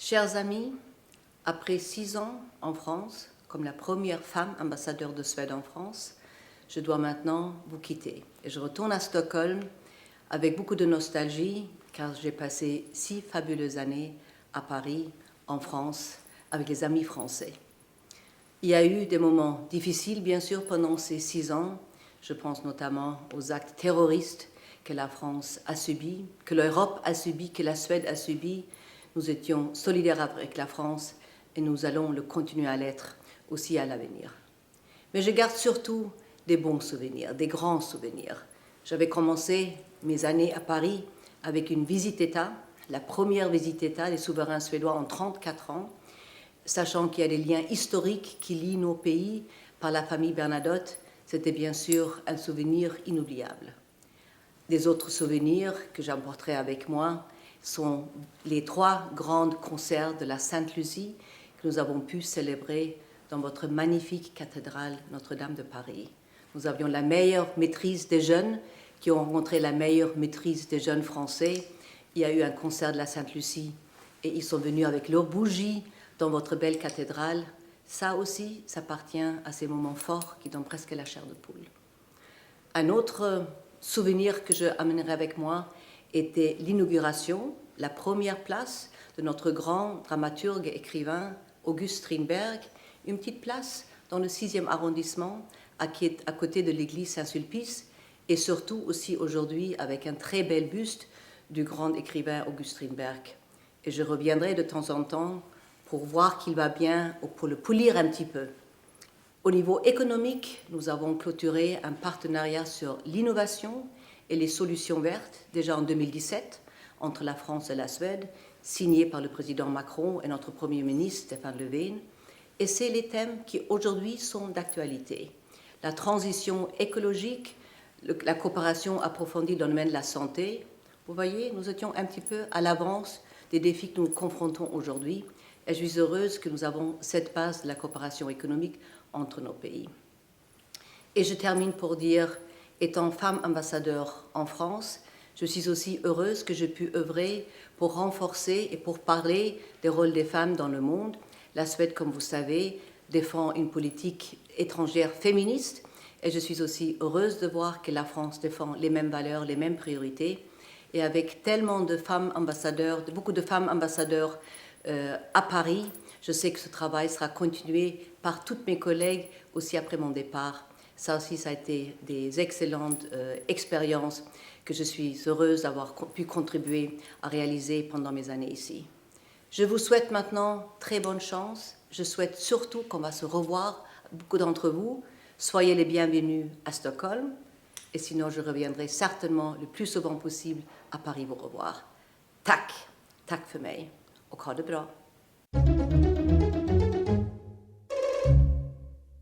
Chers amis, après 6 ans en France, comme la première femme ambassadeur de Suède en France, je dois maintenant vous quitter. Et je retourne à Stockholm avec beaucoup de nostalgie, car j'ai passé 6 fabuleuses années à Paris, en France, avec les amis français. Il y a eu des moments difficiles, bien sûr, pendant ces 6 ans. Je pense notamment aux actes terroristes que la France a subis, que l'Europe a subis, que la Suède a subis. Nous étions solidaires avec la France et nous allons le continuer à l'être aussi à l'avenir. Mais je garde surtout des bons souvenirs, des grands souvenirs. J'avais commencé mes années à Paris avec une visite d'État, la première visite d'État des souverains suédois en 34 ans, sachant qu'il y a des liens historiques qui lient nos pays par la famille Bernadotte. C'était bien sûr un souvenir inoubliable. Des autres souvenirs que j'emporterai avec moi sont les 3 grands concerts de la Sainte-Lucie que nous avons pu célébrer dans votre magnifique cathédrale Notre-Dame de Paris. Nous avions la meilleure maîtrise des jeunes qui ont rencontré la meilleure maîtrise des jeunes français. Il y a eu un concert de la Sainte-Lucie et ils sont venus avec leurs bougies dans votre belle cathédrale. Ça aussi, ça appartient à ces moments forts qui donnent presque la chair de poule. Un autre souvenir que je amènerai avec moi était l'inauguration, la première place de notre grand dramaturge et écrivain August Strindberg, une petite place dans le 6e arrondissement à côté de l'église Saint-Sulpice et surtout aussi aujourd'hui avec un très bel buste du grand écrivain August Strindberg. Et je reviendrai de temps en temps pour voir qu'il va bien ou pour le polir un petit peu. Au niveau économique, nous avons clôturé un partenariat sur l'innovation et les solutions vertes, déjà en 2017, entre la France et la Suède, signé par le président Macron et notre Premier ministre Stefan Löfven. Et c'est les thèmes qui aujourd'hui sont d'actualité. La transition écologique, la coopération approfondie dans le domaine de la santé. Vous voyez, nous étions un petit peu à l'avance des défis que nous confrontons aujourd'hui. Et je suis heureuse que nous avons cette base de la coopération économique entre nos pays. Et je termine pour dire, étant femme ambassadeur en France, je suis aussi heureuse que j'ai pu œuvrer pour renforcer et pour parler des rôles des femmes dans le monde. La Suède, comme vous savez, défend une politique étrangère féministe et je suis aussi heureuse de voir que la France défend les mêmes valeurs, les mêmes priorités. Et avec tellement de femmes ambassadeurs, beaucoup de femmes ambassadeurs à Paris, je sais que ce travail sera continué par toutes mes collègues aussi après mon départ. Ça aussi, ça a été des excellentes expériences que je suis heureuse d'avoir pu contribuer à réaliser pendant mes années ici. Je vous souhaite maintenant très bonne chance. Je souhaite surtout qu'on va se revoir, beaucoup d'entre vous. Soyez les bienvenus à Stockholm. Et sinon, je reviendrai certainement le plus souvent possible à Paris vous revoir. Tack för mig och ha det bra.